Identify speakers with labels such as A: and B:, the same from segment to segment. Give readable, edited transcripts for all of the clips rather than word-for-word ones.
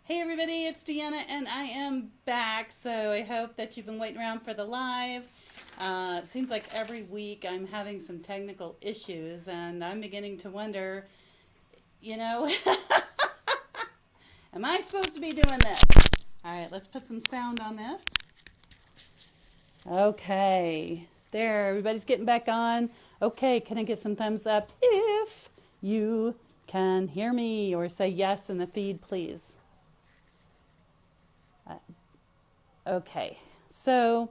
A: Hey everybody, it's Deanna and I am back. So I hope that you've been waiting around for the live. It seems like every week I'm having some technical issues and I'm beginning to wonder, you know, am I supposed to be doing this? All right, let's put some sound on this. Okay, there, everybody's getting back on. Okay, can I get some thumbs up if you can hear me, or say yes in the feed, please? Okay, so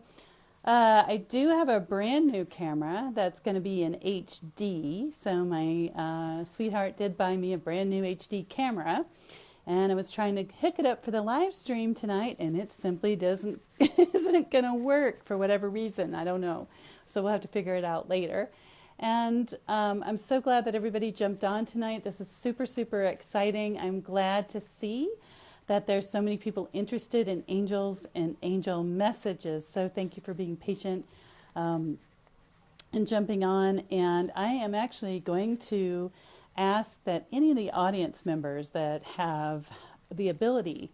A: I do have a brand new camera that's going to be in HD. So my sweetheart did buy me a brand new HD camera, and I was trying to hook it up for the live stream tonight, and it simply doesn't isn't going to work for whatever reason. I don't know. So we'll have to figure it out later. And I'm so glad that everybody jumped on tonight. This is super, super exciting. I'm glad to see that there's so many people interested in angels and angel messages. So thank you for being patient and jumping on. And I am actually going to ask that any of the audience members that have the ability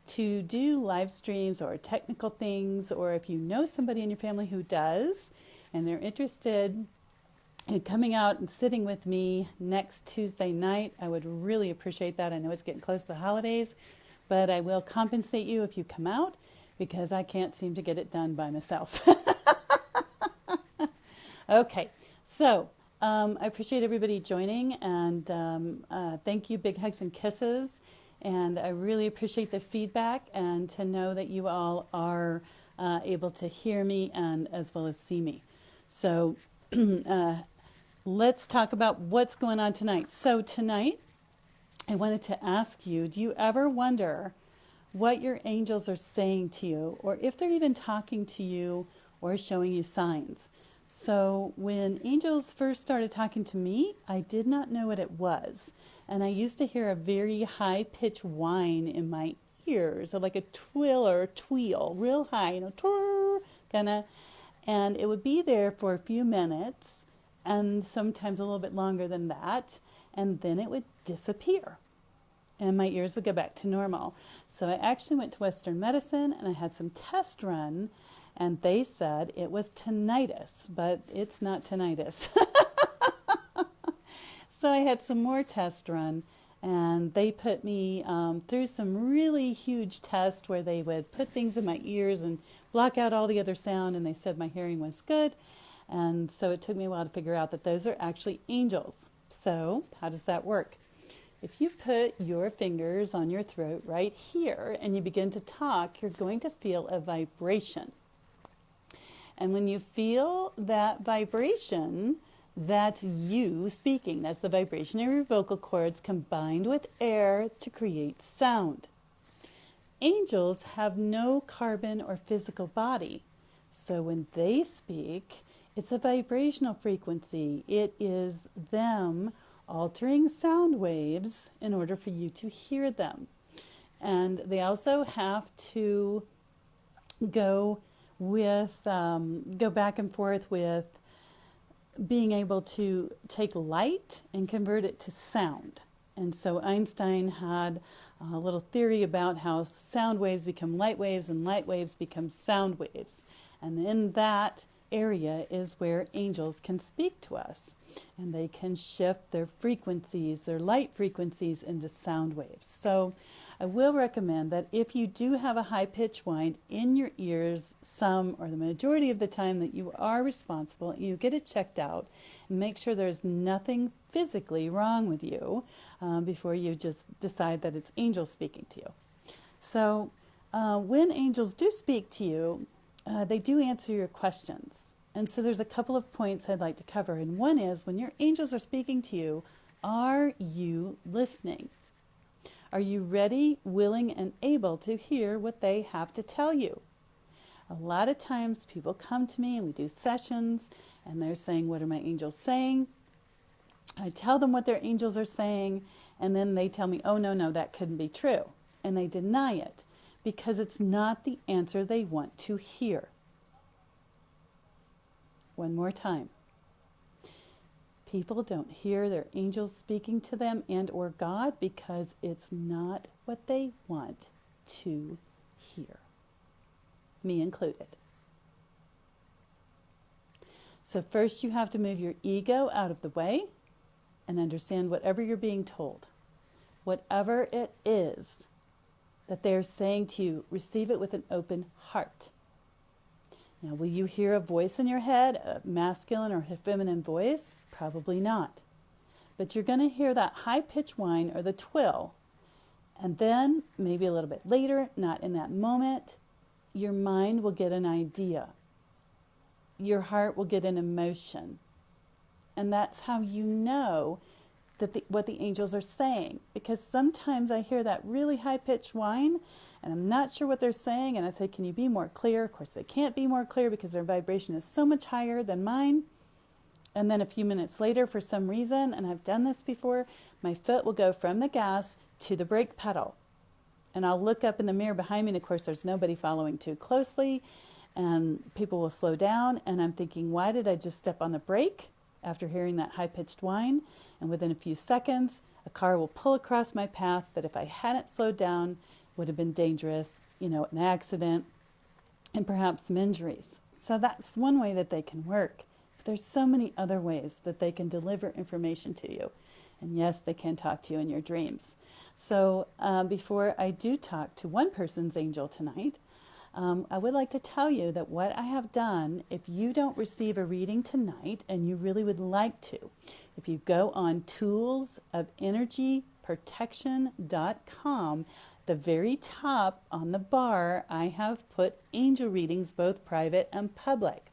A: to do live streams or technical things, or if you know somebody in your family who does and they're interested in coming out and sitting with me next Tuesday night, I would really appreciate that. I know it's getting close to the holidays, but I will compensate you if you come out, because I can't seem to get it done by myself. Okay, so I appreciate everybody joining, and thank you, big hugs and kisses. And I really appreciate the feedback, and to know that you all are able to hear me and as well as see me. So let's talk about what's going on tonight. So tonight, I wanted to ask you, do you ever wonder what your angels are saying to you, or if they're even talking to you or showing you signs? So when angels first started talking to me, I did not know what it was. And I used to hear a very high-pitched whine in my ears, or like a twill or a tweel, real high, twirr, kind of. And it would be there for a few minutes, and sometimes a little bit longer than that, and then it would disappear and my ears would go back to normal. So I actually went to Western medicine and I had some tests run, and they said it was tinnitus, but it's not tinnitus. So I had some more tests run, and they put me through some really huge tests where they would put things in my ears and block out all the other sound, and they said my hearing was good. And so it took me a while to figure out that those are actually angels. So how does that work? If you put your fingers on your throat right here and you begin to talk, you're going to feel a vibration. And when you feel that vibration, that's you speaking. That's the vibration of your vocal cords combined with air to create sound. Angels have no carbon or physical body. So when they speak, it's a vibrational frequency. It is them altering sound waves in order for you to hear them. And they also have to go back and forth with being able to take light and convert it to sound. And so Einstein had a little theory about how sound waves become light waves and light waves become sound waves. And in that area is where angels can speak to us, and they can shift their frequencies, their light frequencies, into sound waves. So I will recommend that if you do have a high-pitched whine in your ears, some or the majority of the time, that you are responsible, you get it checked out and make sure there's nothing physically wrong with you before you just decide that it's angels speaking to you. So when angels do speak to you, they do answer your questions. And so there's a couple of points I'd like to cover. And one is, when your angels are speaking to you, are you listening? Are you ready, willing, and able to hear what they have to tell you? A lot of times people come to me and we do sessions and they're saying, what are my angels saying? I tell them what their angels are saying, and then they tell me, oh, no, that couldn't be true. And they deny it, because it's not the answer they want to hear. One more time. People don't hear their angels speaking to them and or God because it's not what they want to hear. Me included. So first you have to move your ego out of the way and understand whatever you're being told. Whatever it is that they're saying to you, receive it with an open heart. Now, will you hear a voice in your head, a masculine or feminine voice? Probably not. But you're going to hear that high-pitched whine or the twill. And then, maybe a little bit later, not in that moment, your mind will get an idea. Your heart will get an emotion. And that's how you know that what the angels are saying. Because sometimes I hear that really high-pitched whine, and I'm not sure what they're saying, and I say, can you be more clear? Of course, they can't be more clear because their vibration is so much higher than mine. And then a few minutes later, for some reason, and I've done this before, my foot will go from the gas to the brake pedal. And I'll look up in the mirror behind me, and of course, there's nobody following too closely, and people will slow down, and I'm thinking, why did I just step on the brake after hearing that high-pitched whine? And within a few seconds, a car will pull across my path that if I hadn't slowed down, would have been dangerous, an accident, and perhaps some injuries. So that's one way that they can work. But there's so many other ways that they can deliver information to you. And yes, they can talk to you in your dreams. So before I do talk to one person's angel tonight, I would like to tell you that what I have done, if you don't receive a reading tonight and you really would like to, if you go on toolsofenergyprotection.com, the very top on the bar, I have put angel readings, both private and public.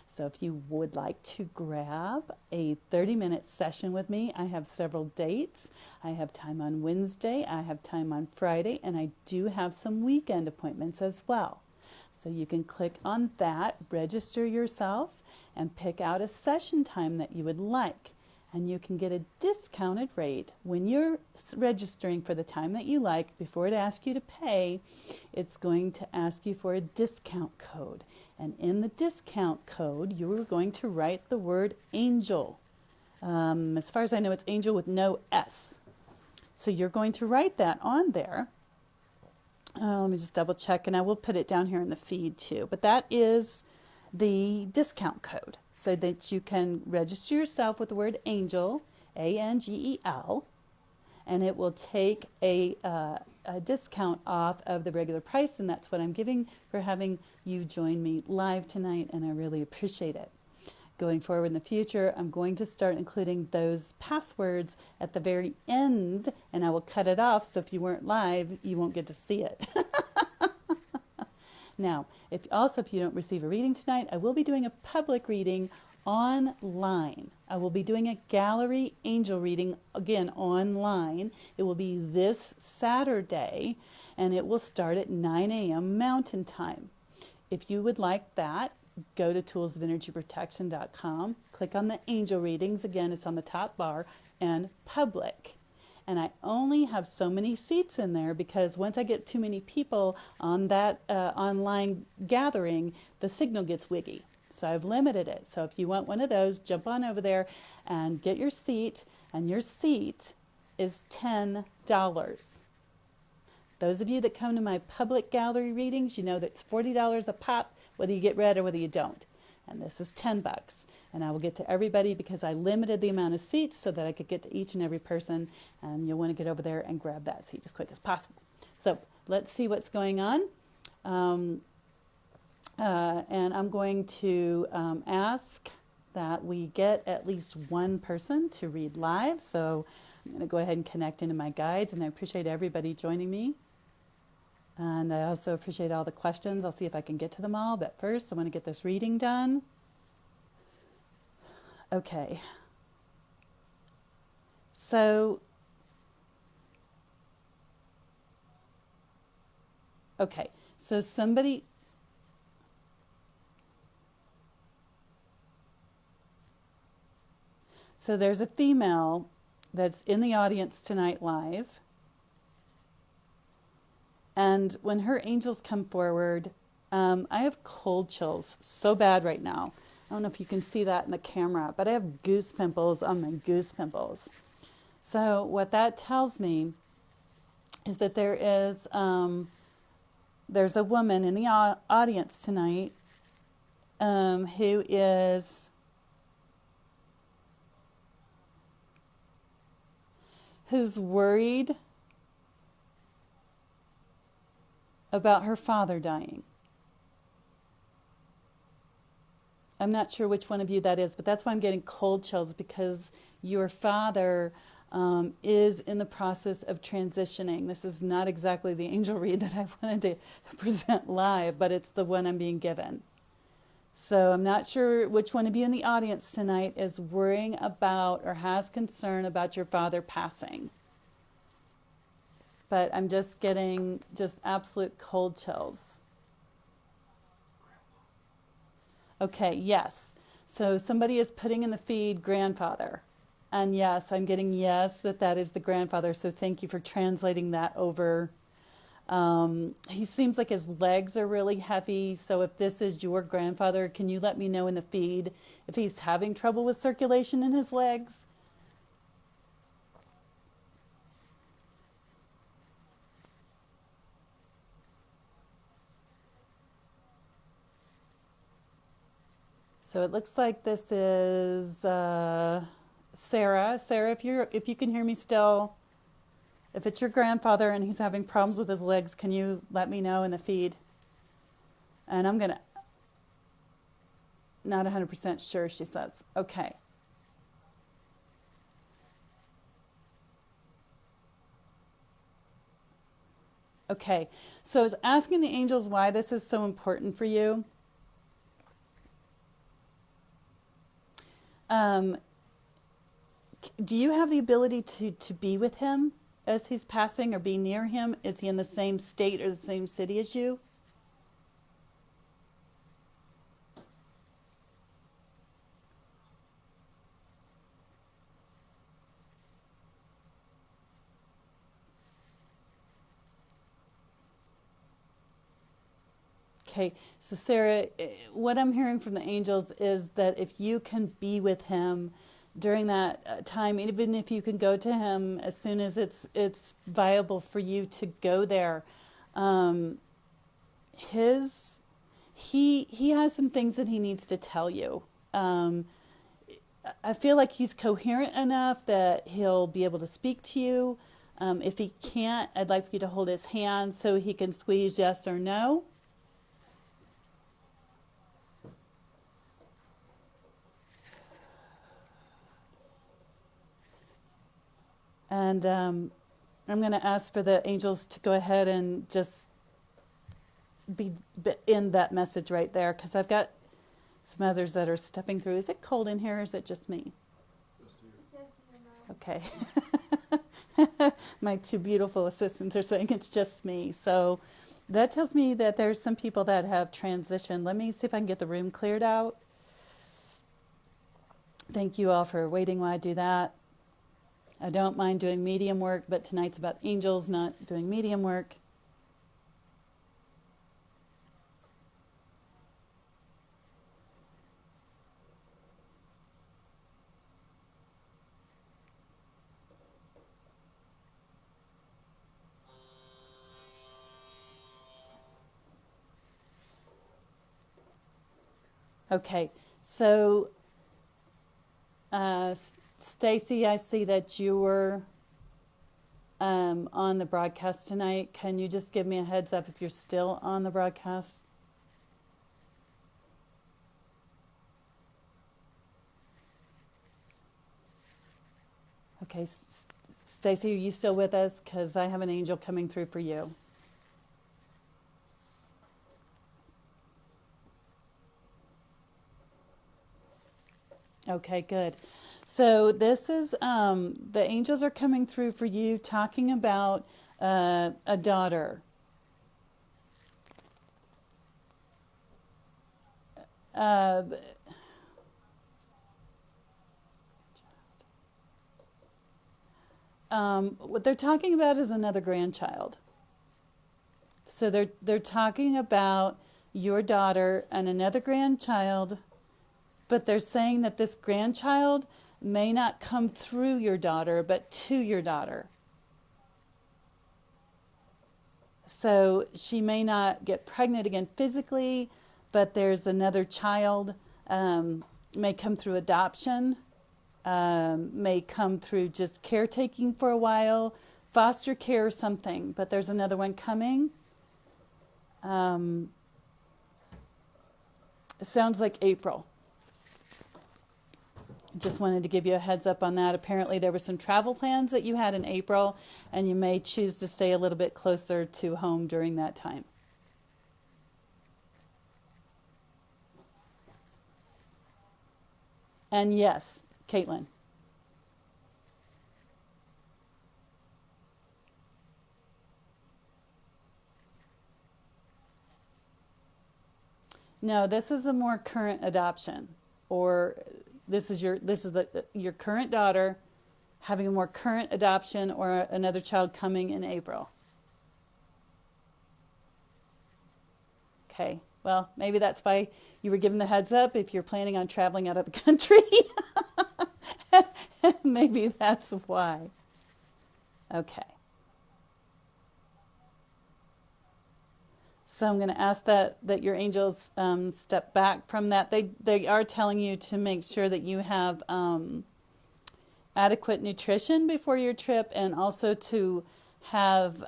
A: So if you would like to grab a 30-minute session with me, I have several dates. I have time on Wednesday, I have time on Friday, and I do have some weekend appointments as well. So you can click on that, register yourself, and pick out a session time that you would like. And you can get a discounted rate when you're registering for the time that you like. Before it asks you to pay, it's going to ask you for a discount code. And in the discount code, you are going to write the word angel. As far as I know, it's angel with no S. So you're going to write that on there. Let me just double check, and I will put it down here in the feed too. But that is the discount code so that you can register yourself with the word angel, ANGEL, and it will take a discount off of the regular price, and that's what I'm giving for having you join me live tonight, and I really appreciate it. Going forward in the future, I'm going to start including those passwords at the very end, and I will cut it off so if you weren't live, you won't get to see it. Now, if you don't receive a reading tonight, I will be doing a public reading online. I will be doing a gallery angel reading, again, online. It will be this Saturday, and it will start at 9 a.m. Mountain Time. If you would like that, go to toolsofenergyprotection.com, click on the angel readings. Again, it's on the top bar, and public. And I only have so many seats in there because once I get too many people on that online gathering, the signal gets wiggy. So I've limited it. So if you want one of those, jump on over there and get your seat. And your seat is $10. Those of you that come to my public gallery readings, you know that it's $40 a pop, whether you get read or whether you don't. And this is $10. And I will get to everybody because I limited the amount of seats so that I could get to each and every person. And you'll want to get over there and grab that seat as quick as possible. So let's see what's going on. And I'm going to ask that we get at least one person to read live. So I'm going to go ahead and connect into my guides. And I appreciate everybody joining me. And I also appreciate all the questions. I'll see if I can get to them all. But first, I want to get this reading done. Okay. So somebody... So there's a female that's in the audience tonight live. And when her angels come forward, I have cold chills so bad right now. I don't know if you can see that in the camera, but I have goose pimples on my goose pimples. So what that tells me is that there's a woman in the audience tonight who's worried about her father dying. I'm not sure which one of you that is, but that's why I'm getting cold chills, because your father is in the process of transitioning. This is not exactly the angel read that I wanted to present live, but it's the one I'm being given. So I'm not sure which one of you in the audience tonight is worrying about or has concern about your father passing. But I'm just getting just absolute cold chills. Okay, yes. So somebody is putting in the feed grandfather. And yes, I'm getting yes, that is the grandfather. So thank you for translating that over. He seems like his legs are really heavy. So if this is your grandfather, can you let me know in the feed if he's having trouble with circulation in his legs? So it looks like this is Sarah. Sarah, if you can hear me still, if it's your grandfather and he's having problems with his legs, can you let me know in the feed? And I'm gonna, not 100% sure, she says. Okay. Okay. So I was asking the angels why this is so important for you. Do you have the ability to be with him as he's passing, or be near him? Is he in the same state or the same city as you? Okay, so Sarah, what I'm hearing from the angels is that if you can be with him during that time, even if you can go to him as soon as it's viable for you to go there, um, he has some things that he needs to tell you. I feel like he's coherent enough that he'll be able to speak to you. If he can't, I'd like for you to hold his hand so he can squeeze yes or no. And I'm going to ask for the angels to go ahead and just be in that message right there, because I've got some others that are stepping through. Is it cold in here, or is it just me? Okay. My two beautiful assistants are saying it's just me. So that tells me that there's some people that have transitioned. Let me see if I can get the room cleared out. Thank you all for waiting while I do that. I don't mind doing medium work, but tonight's about angels, not doing medium work. Okay, so Stacy, I see that you were on the broadcast tonight. Can you just give me a heads up if you're still on the broadcast? Okay, Stacy, are you still with us? Because I have an angel coming through for you. Okay, good. So this is the angels are coming through for you, talking about a daughter. Uh, what they're talking about is another grandchild. So they're talking about your daughter and another grandchild but they're saying that this grandchild may not come through your daughter, but to your daughter. So she may not get pregnant again physically, but there's another child, may come through adoption, may come through just caretaking for a while, foster care or something, but there's another one coming. It sounds like April. Just wanted to give you a heads up on that. Apparently there were some travel plans that you had in April, and you may choose to stay a little bit closer to home during that time. And yes, Caitlin. No, this is a more current adoption, or your current daughter having a more current adoption, or another child coming in April. Okay. Well, maybe that's why you were given the heads up if you're planning on traveling out of the country. Maybe that's why. Okay. So I'm going to ask that your angels step back from that. They are telling you to make sure that you have adequate nutrition before your trip, and also to have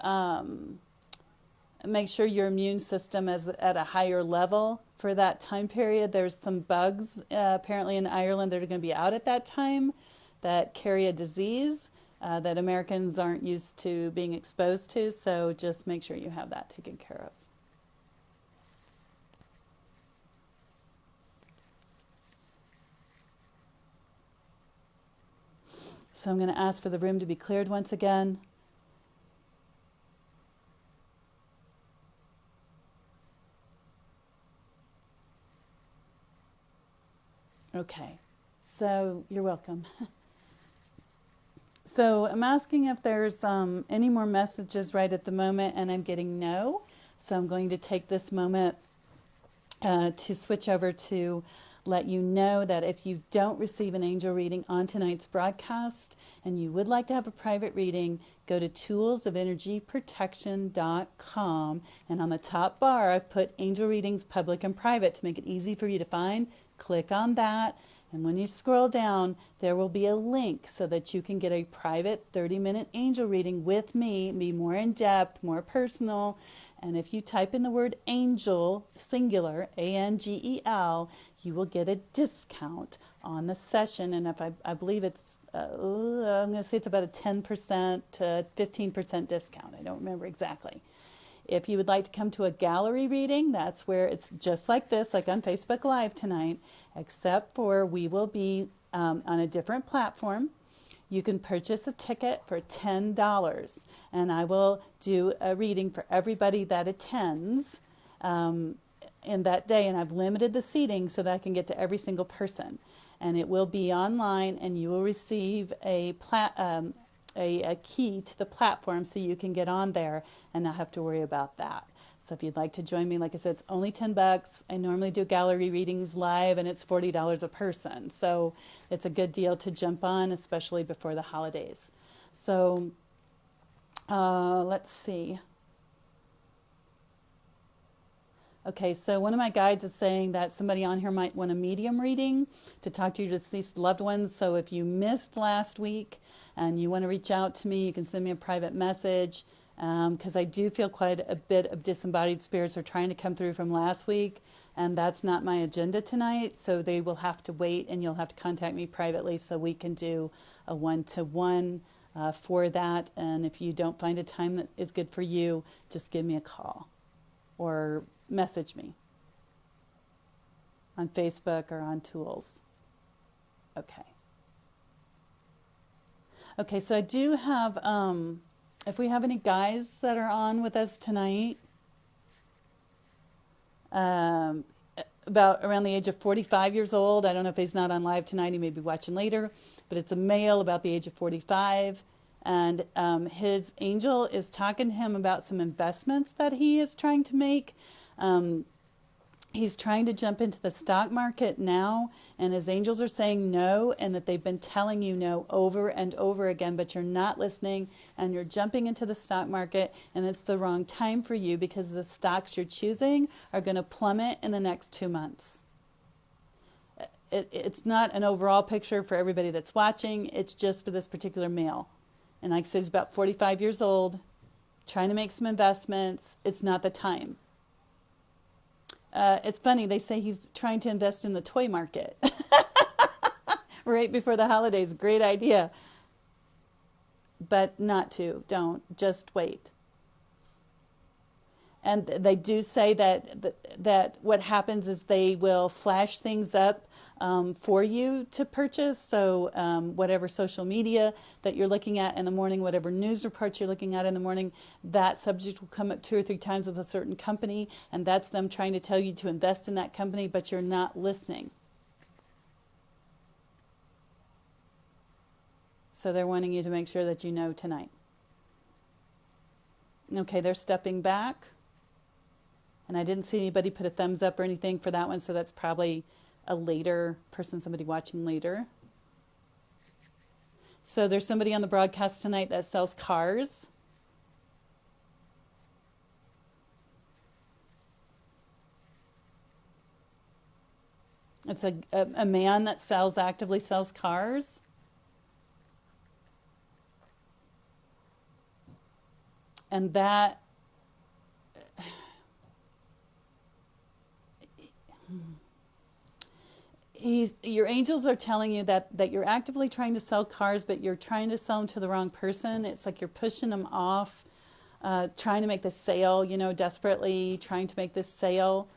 A: make sure your immune system is at a higher level for that time period. There's some bugs apparently in Ireland that are going to be out at that time that carry a disease that Americans aren't used to being exposed to. So just make sure you have that taken care of. So I'm going to ask for the room to be cleared once again. Okay, so you're welcome. So I'm asking if there's any more messages right at the moment, and I'm getting no. So I'm going to take this moment to switch over to let you know that if you don't receive an angel reading on tonight's broadcast and you would like to have a private reading, go to toolsofenergyprotection.com, and on the top bar I've put angel readings public and private to make it easy for you to find. Click on that, and when you scroll down there will be a link so that you can get a private 30-minute angel reading with me, be more in depth, more personal. And if you type in the word angel, singular, ANGEL, you will get a discount on the session. And if I believe it's, I'm going to say it's about a 10% to 15% discount. I don't remember exactly. If you would like to come to a gallery reading, that's where it's just like this, like on Facebook Live tonight, except for we will be on a different platform. You can purchase a ticket for $10, and I will do a reading for everybody that attends in that day. And I've limited the seating so that I can get to every single person. And it will be online, and you will receive a key to the platform so you can get on there and not have to worry about that. So if you'd like to join me, like I said, it's only $10. I normally do gallery readings live, and it's $40 a person. So it's a good deal to jump on, especially before the holidays. So let's see. Okay, so one of my guides is saying that somebody on here might want a medium reading to talk to your deceased loved ones. So if you missed last week and you want to reach out to me, you can send me a private message, because I do feel quite a bit of disembodied spirits are trying to come through from last week, and that's not my agenda tonight. So they will have to wait, and you'll have to contact me privately so we can do a one-to-one for that. And if you don't find a time that is good for you, just give me a call or message me on Facebook or on Tools. Okay. Okay, so I do have, if we have any guys that are on with us tonight, about around the age of 45 years old. I don't know if he's not on live tonight. He may be watching later, but it's a male about the age of 45. And his angel is talking to him about some investments that he is trying to make. He's trying to jump into the stock market now, and his angels are saying no, and that they've been telling you no over and over again, but you're not listening, and you're jumping into the stock market, and it's the wrong time for you because the stocks you're choosing are going to plummet in the next 2 months. It's not an overall picture for everybody that's watching, it's just for this particular male. And like I said, he's about 45 years old, trying to make some investments. It's not the time. It's funny, they say he's trying to invest in the toy market right before the holidays. Great idea. But not to. Don't. Just wait. And they do say that what happens is they will flash things up for you to purchase. So whatever social media that you're looking at in the morning, whatever news reports you're looking at in the morning, that subject will come up 2 or 3 times with a certain company, and that's them trying to tell you to invest in that company, but you're not listening. So they're wanting you to make sure that you know tonight. Okay, they're stepping back. And I didn't see anybody put a thumbs up or anything for that one, so that's probably a later person, somebody watching later. So there's somebody on the broadcast tonight that sells cars. It's a man that actively sells cars. And that your angels are telling you that you're actively trying to sell cars, but you're trying to sell them to the wrong person. It's like you're pushing them off, trying to make this sale, desperately trying to make this sale.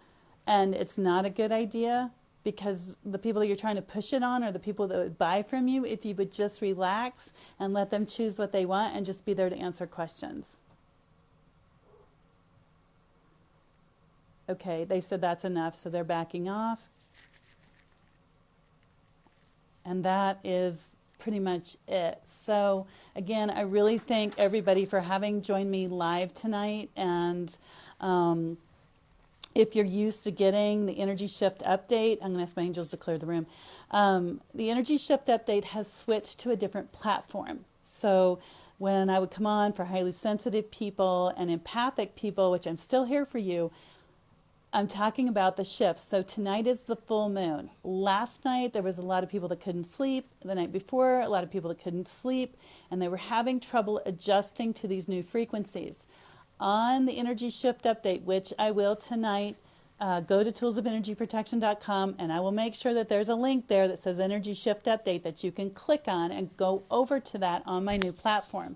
A: And it's not a good idea, because the people that you're trying to push it on are the people that would buy from you if you would just relax and let them choose what they want and just be there to answer questions. Okay, they said that's enough, so they're backing off. And that is pretty much it. So again, I really thank everybody for having joined me live tonight. And if you're used to getting the Energy Shift update, I'm going to ask my angels to clear the room. The Energy Shift update has switched to a different platform. So when I would come on for highly sensitive people and empathic people, which I'm still here for you, I'm talking about the shifts. So tonight is the full moon. Last night, there was a lot of people that couldn't sleep. The night before, a lot of people that couldn't sleep, and they were having trouble adjusting to these new frequencies. On the Energy Shift update, which I will tonight, go to toolsofenergyprotection.com, and I will make sure that there's a link there that says Energy Shift Update that you can click on and go over to that on my new platform.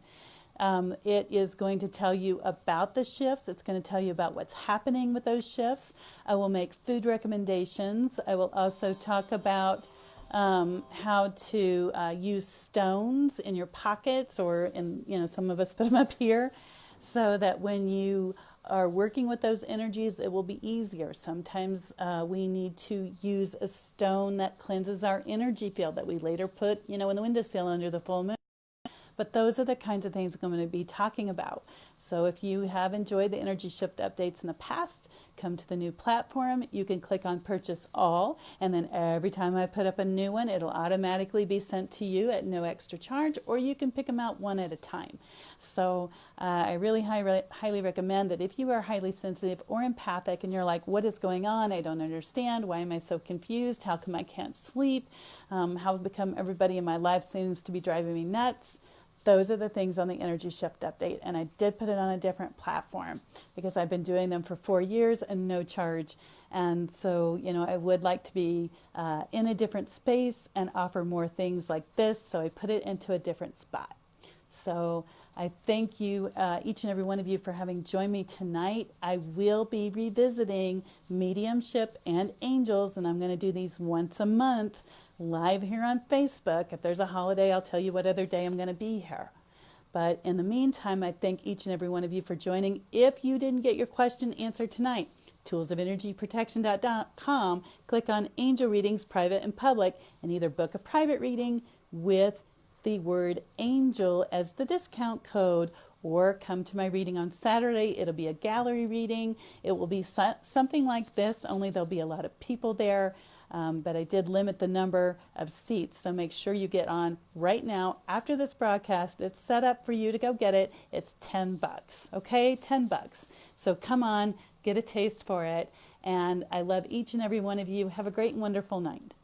A: It is going to tell you about the shifts. It's going to tell you about what's happening with those shifts. I will make food recommendations. I will also talk about how to use stones in your pockets, or in, some of us put them up here, so that when you are working with those energies, it will be easier. Sometimes we need to use a stone that cleanses our energy field that we later put, in the windowsill under the full moon. But those are the kinds of things I'm going to be talking about. So if you have enjoyed the Energy Shift updates in the past, come to the new platform. You can click on Purchase All, and then every time I put up a new one, it'll automatically be sent to you at no extra charge, or you can pick them out one at a time. So I really highly recommend that if you are highly sensitive or empathic and you're like, what is going on? I don't understand. Why am I so confused? How come I can't sleep? How become everybody in my life seems to be driving me nuts? Those are the things on the Energy Shift update, and I did put it on a different platform because I've been doing them for 4 years and no charge. And so, I would like to be in a different space and offer more things like this, so I put it into a different spot. So I thank you, each and every one of you, for having joined me tonight. I will be revisiting mediumship and angels, and I'm going to do these once a month live here on Facebook. If there's a holiday, I'll tell you what other day I'm going to be here. But in the meantime, I thank each and every one of you for joining. If you didn't get your question answered tonight, toolsofenergyprotection.com, click on Angel Readings, Private and Public, and either book a private reading with the word angel as the discount code, or come to my reading on Saturday. It'll be a gallery reading. It will be something like this, only there'll be a lot of people there. But I did limit the number of seats, so make sure you get on right now after this broadcast. It's set up for you to go get it. It's $10, okay? $10. So come on, get a taste for it. And I love each and every one of you. Have a great and wonderful night.